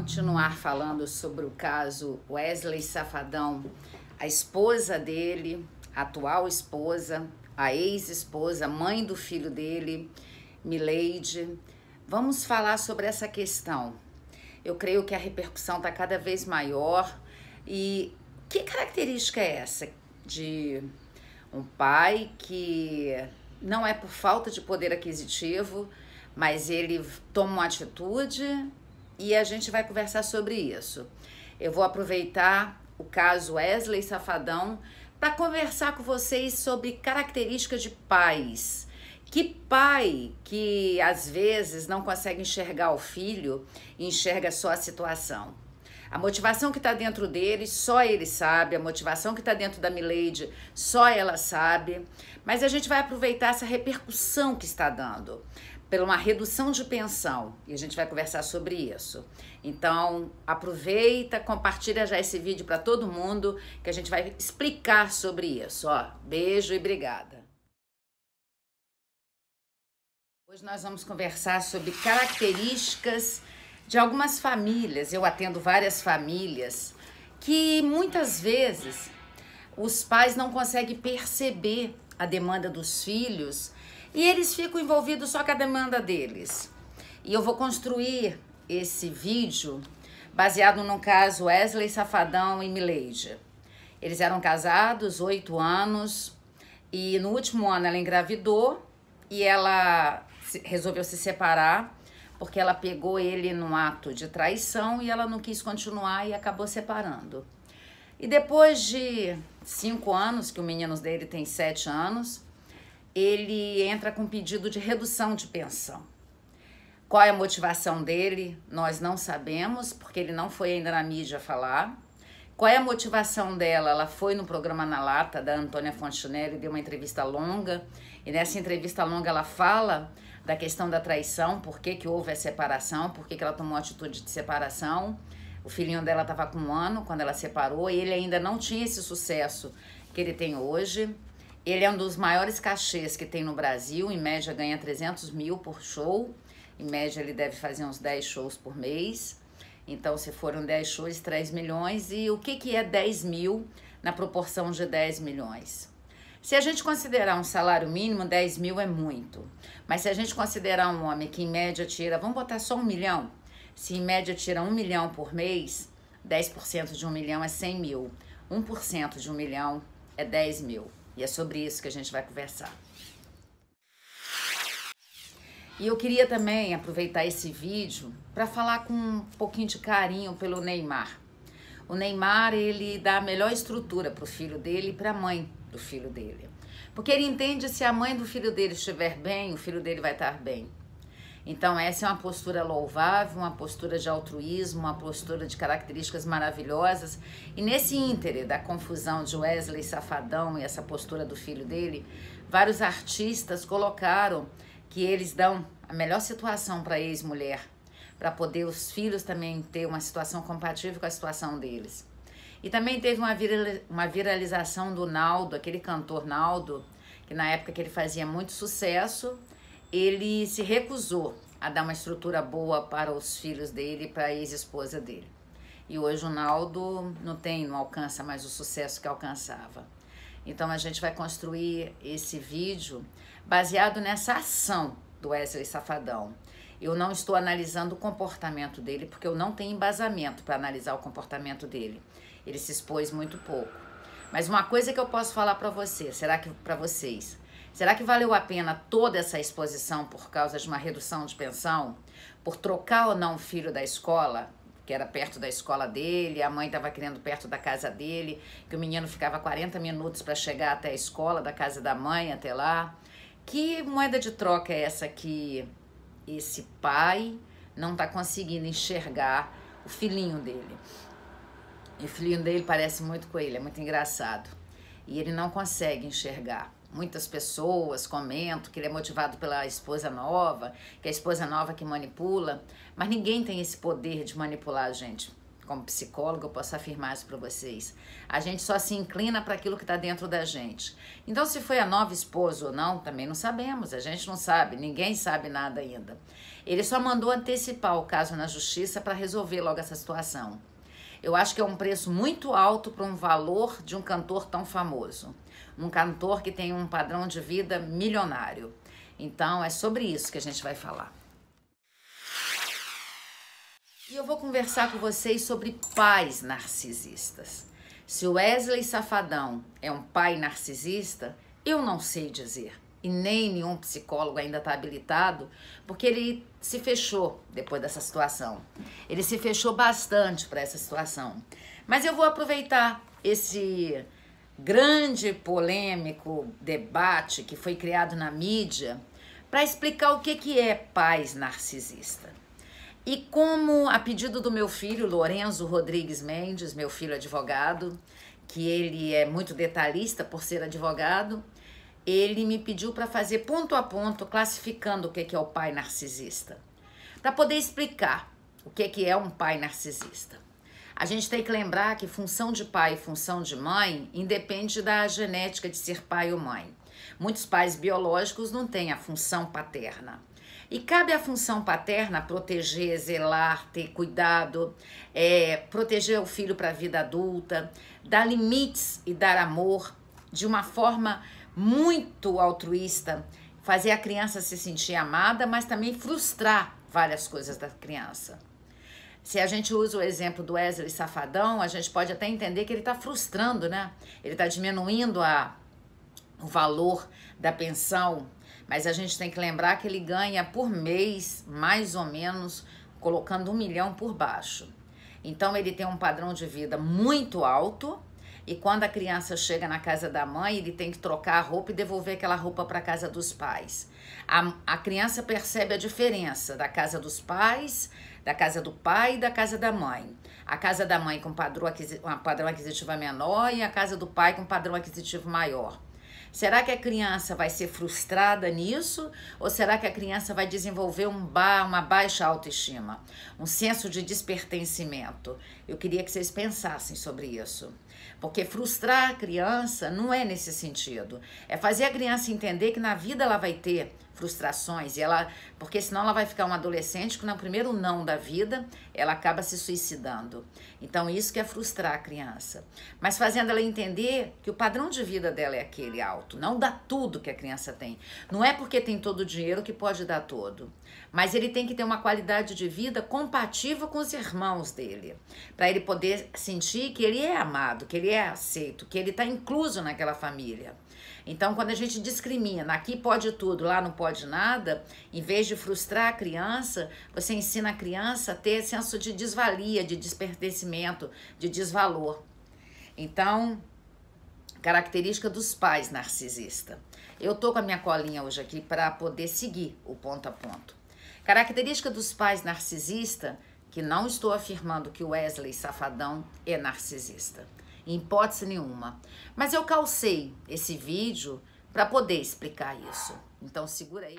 continuar falando sobre o caso Wesley Safadão, a esposa dele, a atual esposa, a ex-esposa, mãe do filho dele, Mileide. Vamos falar sobre essa questão. Eu creio que a repercussão está cada vez maior. E que característica é essa de um pai que não é por falta de poder aquisitivo, mas ele toma uma atitude e a gente vai conversar sobre isso. Eu vou aproveitar o caso Wesley Safadão para conversar com vocês sobre características de pais. Que pai que às vezes não consegue enxergar o filho e enxerga só a situação? A motivação que está dentro dele, só ele sabe. A motivação que está dentro da Mileide, só ela sabe. Mas a gente vai aproveitar essa repercussão que está dando pela uma redução de pensão. E a gente vai conversar sobre isso. Então, aproveita, compartilha já esse vídeo para todo mundo, que a gente vai explicar sobre isso. Ó, beijo e obrigada. Hoje nós vamos conversar sobre características de algumas famílias. Eu atendo várias famílias que muitas vezes os pais não conseguem perceber a demanda dos filhos e eles ficam envolvidos só com a demanda deles. E eu vou construir esse vídeo baseado no caso Wesley Safadão e Mileide. Eles eram casados 8 anos e no último ano ela engravidou e ela resolveu se separar porque ela pegou ele num ato de traição e ela não quis continuar e acabou separando. E depois de 5 anos, que o menino dele tem 7 anos, ele entra com pedido de redução de pensão. Qual é a motivação dele? Nós não sabemos, porque ele não foi ainda na mídia falar. Qual é a motivação dela? Ela foi no programa Na Lata, da Antônia Fontinelli, deu uma entrevista longa, e nessa entrevista longa ela fala da questão da traição, por que houve a separação, por que ela tomou a atitude de separação. O filhinho dela estava com 1 ano quando ela separou, e ele ainda não tinha esse sucesso que ele tem hoje. Ele é um dos maiores cachês que tem no Brasil, em média ganha 300 mil por show, em média ele deve fazer uns 10 shows por mês, então se foram 10 shows, 3 milhões, e o que é 10 mil na proporção de 10 milhões? Se a gente considerar um salário mínimo, 10 mil é muito, mas se a gente considerar um homem que em média tira, vamos botar só 1 milhão, se em média tira 1 milhão por mês, 10% de 1 milhão é 100 mil, 1% de 1 milhão é 10 mil. E é sobre isso que a gente vai conversar. E eu queria também aproveitar esse vídeo para falar com um pouquinho de carinho pelo Neymar. O Neymar, ele dá a melhor estrutura para o filho dele e para a mãe do filho dele. Porque ele entende que se a mãe do filho dele estiver bem, o filho dele vai estar bem. Então essa é uma postura louvável, uma postura de altruísmo, uma postura de características maravilhosas. E nesse íntere da confusão de Wesley Safadão e essa postura do filho dele, vários artistas colocaram que eles dão a melhor situação para a ex-mulher, para poder os filhos também ter uma situação compatível com a situação deles. E também teve uma viralização do Naldo, aquele cantor Naldo, que na época que ele fazia muito sucesso, ele se recusou a dar uma estrutura boa para os filhos dele e para a ex-esposa dele. E hoje o Naldo não alcança mais o sucesso que alcançava. Então a gente vai construir esse vídeo baseado nessa ação do Wesley Safadão. Eu não estou analisando o comportamento dele, porque eu não tenho embasamento para analisar o comportamento dele. Ele se expôs muito pouco. Mas uma coisa que eu posso falar para você, para vocês, será que valeu a pena toda essa exposição por causa de uma redução de pensão? Por trocar ou não o filho da escola, que era perto da escola dele, a mãe estava querendo perto da casa dele, que o menino ficava 40 minutos para chegar até a escola, da casa da mãe até lá. Que moeda de troca é essa que esse pai não está conseguindo enxergar o filhinho dele? E o filhinho dele parece muito com ele, é muito engraçado. E ele não consegue enxergar. Muitas pessoas comentam que ele é motivado pela esposa nova, que é a esposa nova que manipula, mas ninguém tem esse poder de manipular a gente como psicóloga, eu posso afirmar isso para vocês. A gente só se inclina para aquilo que está dentro da gente. Então, se foi a nova esposa ou não, também não sabemos. A gente não sabe, ninguém sabe nada ainda. Ele só mandou antecipar o caso na justiça para resolver logo essa situação. Eu acho que é um preço muito alto para um valor de um cantor tão famoso. Um cantor que tem um padrão de vida milionário. Então, é sobre isso que a gente vai falar. E eu vou conversar com vocês sobre pais narcisistas. Se o Wesley Safadão é um pai narcisista, eu não sei dizer. E nem nenhum psicólogo ainda está habilitado, porque ele se fechou depois dessa situação. Ele se fechou bastante para essa situação. Mas eu vou aproveitar esse grande polêmico debate que foi criado na mídia para explicar o que é pais narcisista. E como, a pedido do meu filho, Lorenzo Rodrigues Mendes, meu filho advogado, que ele é muito detalhista por ser advogado, ele me pediu para fazer ponto a ponto, classificando o que é o pai narcisista, para poder explicar o que é um pai narcisista. A gente tem que lembrar que função de pai e função de mãe independe da genética de ser pai ou mãe. Muitos pais biológicos não têm a função paterna. E cabe à função paterna proteger, zelar, ter cuidado, proteger o filho para a vida adulta, dar limites e dar amor de uma forma muito altruísta, fazer a criança se sentir amada, mas também frustrar várias coisas da criança. Se a gente usa o exemplo do Wesley Safadão, a gente pode até entender que ele está frustrando, né? Ele está diminuindo o valor da pensão, mas a gente tem que lembrar que ele ganha por mês, mais ou menos, colocando 1 milhão por baixo. Então ele tem um padrão de vida muito alto, e quando a criança chega na casa da mãe, ele tem que trocar a roupa e devolver aquela roupa para a casa dos pais. A criança percebe a diferença da casa dos pais, da casa do pai e da casa da mãe. A casa da mãe com padrão aquisitivo menor e a casa do pai com padrão aquisitivo maior. Será que a criança vai ser frustrada nisso? Ou será que a criança vai desenvolver uma baixa autoestima? Um senso de despertencimento? Eu queria que vocês pensassem sobre isso. Porque frustrar a criança não é nesse sentido. É fazer a criança entender que na vida ela vai ter frustrações, porque senão ela vai ficar uma adolescente que no primeiro não da vida ela acaba se suicidando. Então isso que é frustrar a criança. Mas fazendo ela entender que o padrão de vida dela é aquele alto, não dá tudo que a criança tem. Não é porque tem todo o dinheiro que pode dar todo. Mas ele tem que ter uma qualidade de vida compatível com os irmãos dele, para ele poder sentir que ele é amado, que ele é aceito, que ele está incluso naquela família. Então, quando a gente discrimina, aqui pode tudo, lá não pode nada, em vez de frustrar a criança, você ensina a criança a ter senso de desvalia, de despertencimento, de desvalor. Então, característica dos pais narcisistas. Eu tô com a minha colinha hoje aqui para poder seguir o ponto a ponto. Característica dos pais narcisistas, que não estou afirmando que o Wesley Safadão é narcisista. Em hipótese nenhuma. Mas eu calcei esse vídeo para poder explicar isso. Então segura aí.